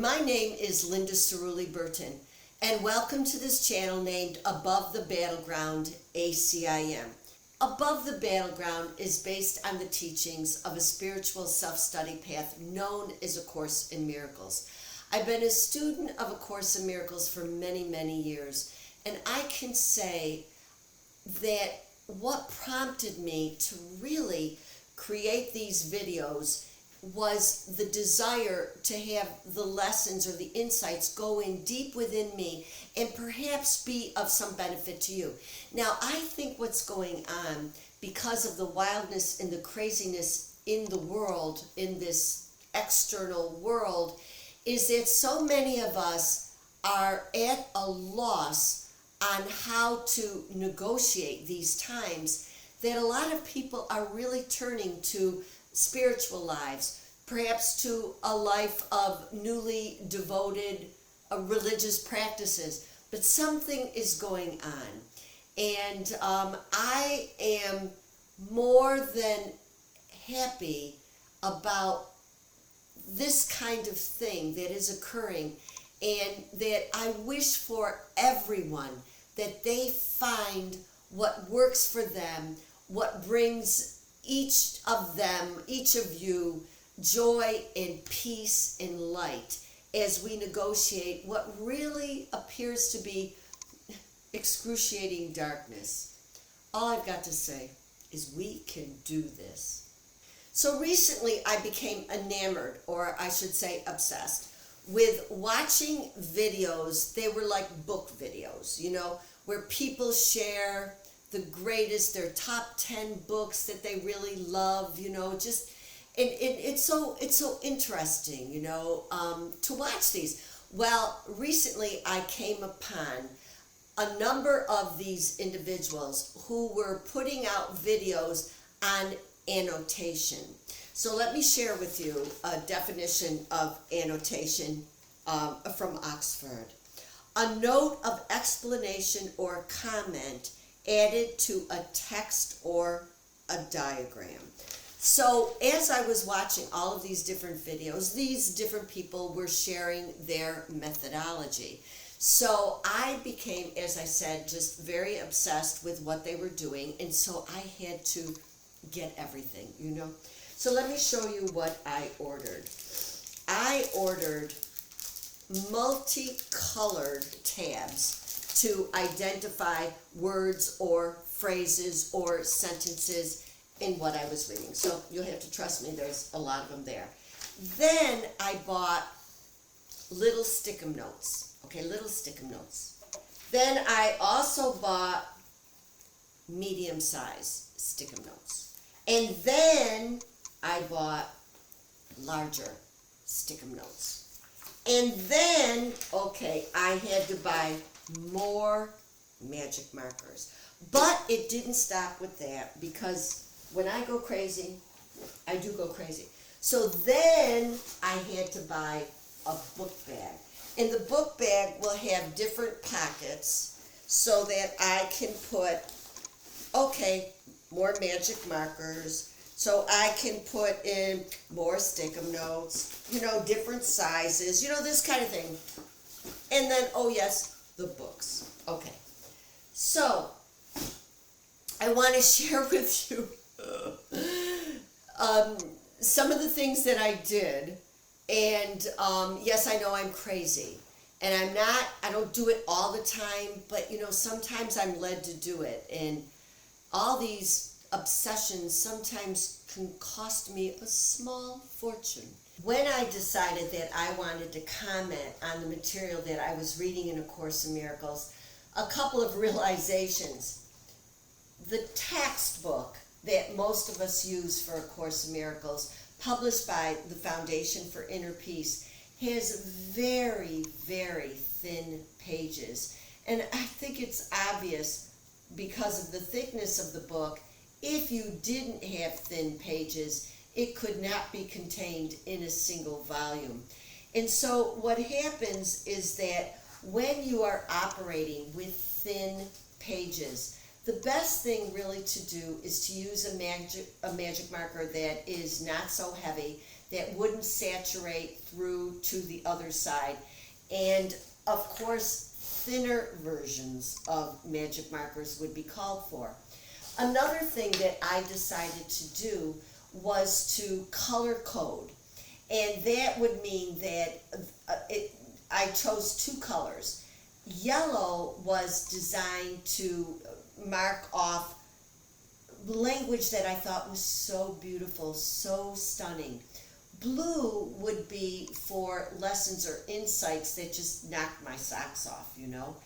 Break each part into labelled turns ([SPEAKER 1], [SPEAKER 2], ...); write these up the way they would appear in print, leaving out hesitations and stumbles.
[SPEAKER 1] My name is Linda Cirulli-Burton, and welcome to this channel named Above the Battleground, ACIM. Above the Battleground is based on the teachings of a spiritual self-study path known as A Course in Miracles. I've been a student of A Course in Miracles for many, many years, and I can say that what prompted me to really create these videos was the desire to have the lessons or the insights go in deep within me and perhaps be of some benefit to you. Now, I think what's going on because of the wildness and the craziness in the world, in this external world, is that so many of us are at a loss on how to negotiate these times that a lot of people are really turning to spiritual lives, perhaps to a life of newly devoted religious practices, but something is going on. And I am more than happy about this kind of thing that is occurring, and that I wish for everyone that they find what works for them, what brings each of them, each of you, joy and peace and light as we negotiate what really appears to be excruciating darkness. All I've got to say is we can do this. So recently I became enamored, or I should say obsessed, with watching videos. They were like book videos, you know, where people share the greatest, their top 10 books that they really love, you know, just, and it's so interesting, you know, to watch these. Well, recently I came upon a number of these individuals who were putting out videos on annotation. So let me share with you a definition of annotation from Oxford. A note of explanation or comment added to a text or a diagram. So as I was watching all of these different videos, these different people were sharing their methodology. So I became, as I said, just very obsessed with what they were doing, and so I had to get everything, you know. So let me show you what I ordered. I ordered multicolored tabs to identify words or phrases or sentences in what I was reading. So you'll have to trust me, there's a lot of them there. Then I bought little stick-em notes. Okay, little stick-em notes. Then I also bought medium-size stick-em notes. And then I bought larger stick-em notes. And then, okay, I had to buy more magic markers. But it didn't stop with that, because when I go crazy, I do go crazy. So then I had to buy a book bag. And the book bag will have different pockets so that I can put, okay, more magic markers. So I can put in more stick-em notes, you know, different sizes, you know, this kind of thing. And then, oh yes, the books. Okay. So, I want to share with you some of the things that I did. And yes, I know I'm crazy. And I don't do it all the time, but you know, sometimes I'm led to do it. And all these obsessions sometimes can cost me a small fortune. When I decided that I wanted to comment on the material that I was reading in A Course in Miracles, a couple of realizations. The textbook that most of us use for A Course in Miracles, published by the Foundation for Inner Peace, has very, very thin pages. And I think it's obvious because of the thickness of the book. If you didn't have thin pages, it could not be contained in a single volume. And so what happens is that when you are operating with thin pages, the best thing really to do is to use a magic marker that is not so heavy, that wouldn't saturate through to the other side. And of course, thinner versions of magic markers would be called for. Another thing that I decided to do was to color code. And that would mean that I chose two colors. Yellow was designed to mark off language that I thought was so beautiful, so stunning. Blue would be for lessons or insights that just knocked my socks off, you know.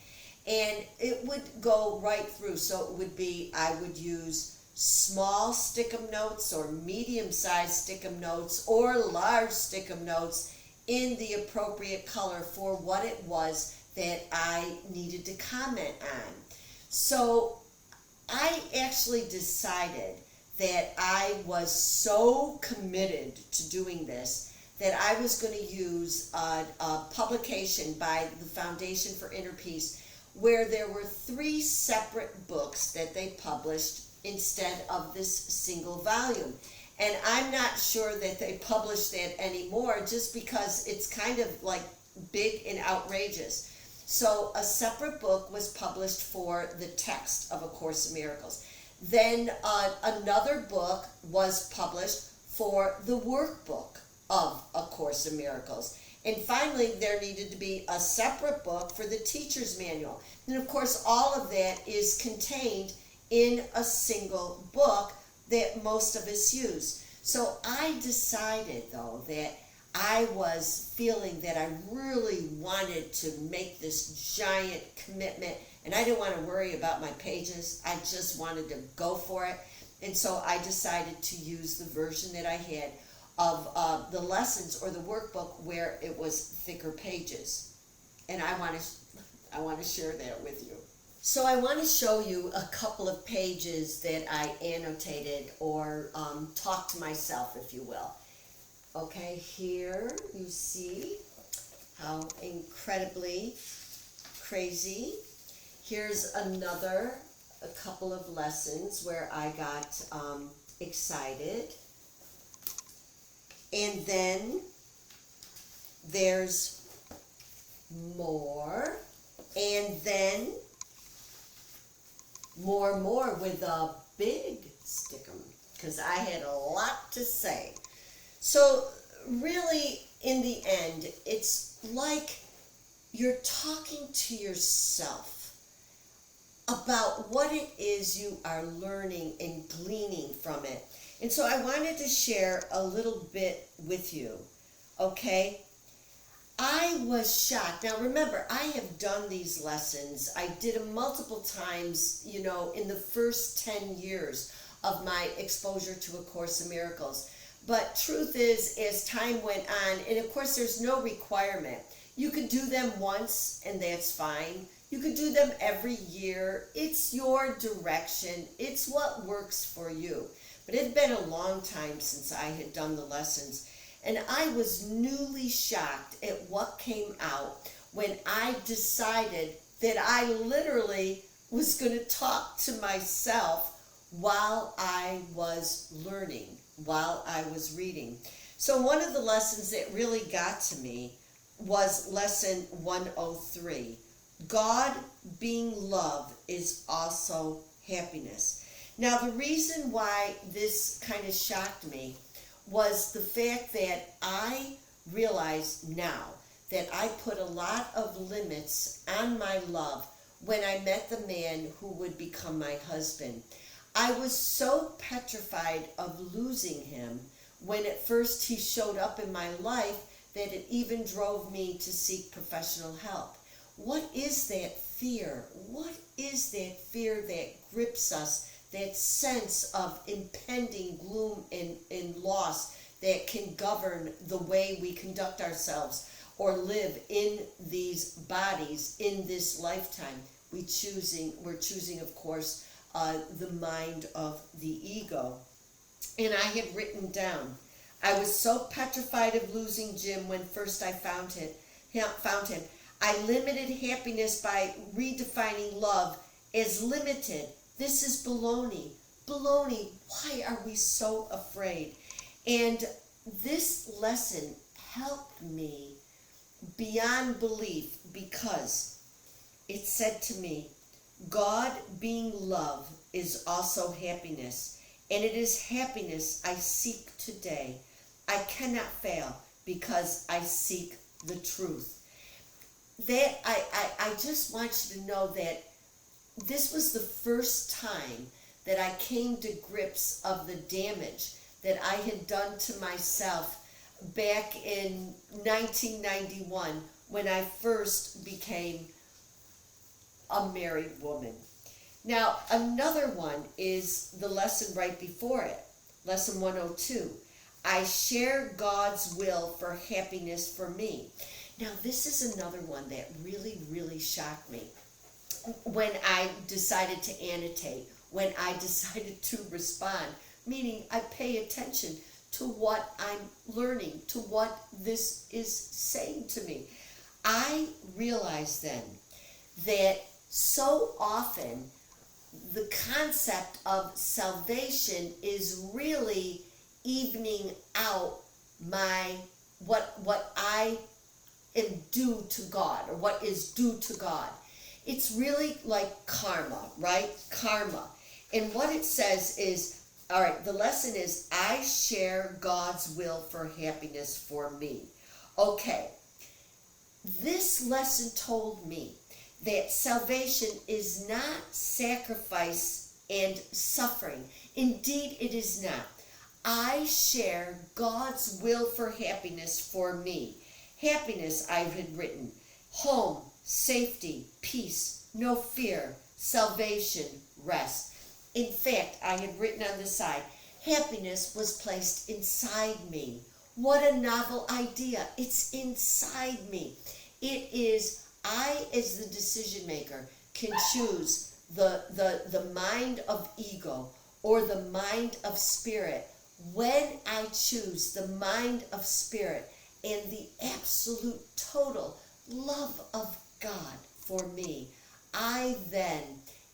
[SPEAKER 1] And it would go right through. So it would be, I would use small stick-em notes or medium-sized stick-em notes or large stick-em notes in the appropriate color for what it was that I needed to comment on. So I actually decided that I was so committed to doing this that I was going to use a publication by the Foundation for Inner Peace where there were 3 separate books that they published instead of this single volume. And I'm not sure that they publish that anymore just because it's kind of like big and outrageous. So a separate book was published for the text of A Course in Miracles. Then another book was published for the workbook of A Course in Miracles. And finally, there needed to be a separate book for the teacher's manual. And of course, all of that is contained in a single book that most of us use. So I decided, though, that I was feeling that I really wanted to make this giant commitment, and I didn't want to worry about my pages. I just wanted to go for it. And so I decided to use the version that I had of the lessons or the workbook where it was thicker pages. And I want to share that with you. So I want to show you a couple of pages that I annotated or talked to myself, if you will. Okay, here you see how incredibly crazy. Here's a couple of lessons where I got excited. And then there's more. And then more with a big stick-em, because I had a lot to say. So really, in the end, it's like you're talking to yourself about what it is you are learning and gleaning from it. And so I wanted to share a little bit with you, okay? I was shocked. Now remember, I have done these lessons. I did them multiple times, you know, in the first 10 years of my exposure to A Course in Miracles. But truth is, as time went on, and of course there's no requirement. You could do them once and that's fine. You could do them every year. It's your direction. It's what works for you. But it had been a long time since I had done the lessons. And I was newly shocked at what came out when I decided that I literally was going to talk to myself while I was learning, while I was reading. So one of the lessons that really got to me was lesson 103. God being love is also happiness. Now the reason why this kind of shocked me was the fact that I realize now that I put a lot of limits on my love when I met the man who would become my husband. I was so petrified of losing him when at first he showed up in my life that it even drove me to seek professional help. What is that fear? What is that fear that grips us? That sense of impending gloom and loss that can govern the way we conduct ourselves or live in these bodies in this lifetime. We're choosing, of course, the mind of the ego. And I had written down, I was so petrified of losing Jim when first I found him. I limited happiness by redefining love as limited. This is baloney. Baloney. Why are we so afraid? And this lesson helped me beyond belief because it said to me, God being love is also happiness, and it is happiness I seek today. I cannot fail because I seek the truth. That I just want you to know that this was the first time that I came to grips of the damage that I had done to myself back in 1991 when I first became a married woman. Now, another one is the lesson right before it, lesson 102. I share God's will for happiness for me. Now, this is another one that really, really shocked me. When I decided to annotate, when I decided to respond, meaning I pay attention to what I'm learning, to what this is saying to me. I realized then that so often the concept of salvation is really evening out my what I am due to God, or what is due to God. It's really like karma, right? Karma. And what it says is, all right, the lesson is, I share God's will for happiness for me. Okay, this lesson told me that salvation is not sacrifice and suffering. Indeed, it is not. I share God's will for happiness for me. Happiness, I had written, home, safety, peace, no fear, salvation, rest. In fact, I had written on the side, happiness was placed inside me. What a novel idea. It's inside me. It is, I as the decision maker can choose the mind of ego or the mind of spirit. When I choose the mind of spirit and the absolute total love of God for me, I then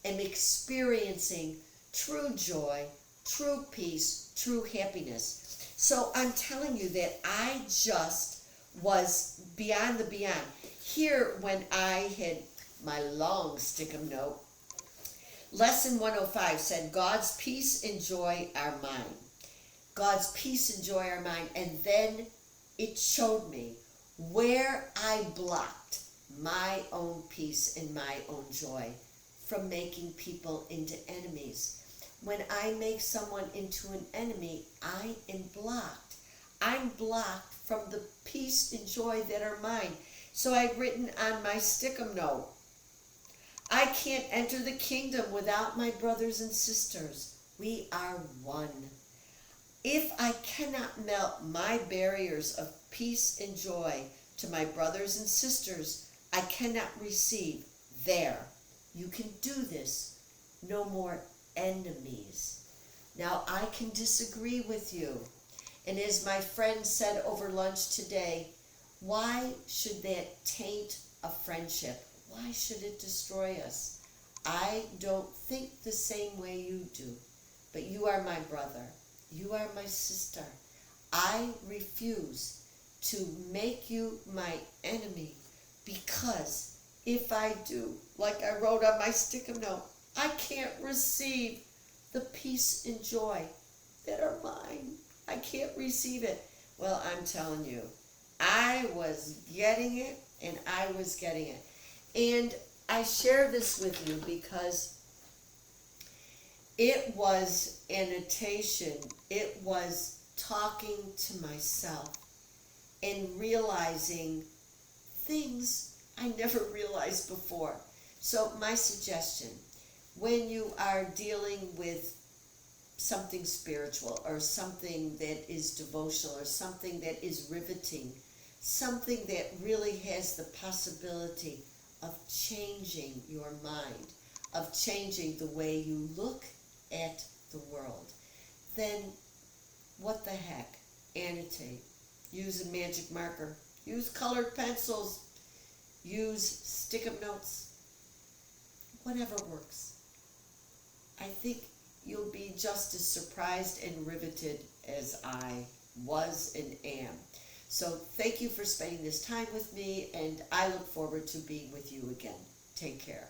[SPEAKER 1] am experiencing true joy, true peace, true happiness. So I'm telling you that I just was beyond the beyond. Here, when I had my long stick-em note, lesson 105 said, God's peace and joy are mine. God's peace and joy are mine. And then it showed me where I blocked my own peace and my own joy from making people into enemies. When I make someone into an enemy, I am blocked. I'm blocked from the peace and joy that are mine. So I'd written on my stick-em note, I can't enter the kingdom without my brothers and sisters. We are one. If I cannot melt my barriers of peace and joy to my brothers and sisters, I cannot receive there. You can do this. No more enemies. Now, I can disagree with you. And as my friend said over lunch today, why should that taint a friendship? Why should it destroy us? I don't think the same way you do, but you are my brother. You are my sister. I refuse to make you my enemy, because if I do, like I wrote on my stick-em note, I can't receive the peace and joy that are mine. I can't receive it. Well, I'm telling you, I was getting it, and I was getting it. And I share this with you because it was annotation. It was talking to myself and realizing things I never realized before. So my suggestion, when you are dealing with something spiritual or something that is devotional or something that is riveting, something that really has the possibility of changing your mind, of changing the way you look at the world, then what the heck? Annotate. Use a magic marker. Use colored pencils. Use stick-em notes. Whatever works. I think you'll be just as surprised and riveted as I was, and am. So thank you for spending this time with me, and I look forward to being with you again. Take care.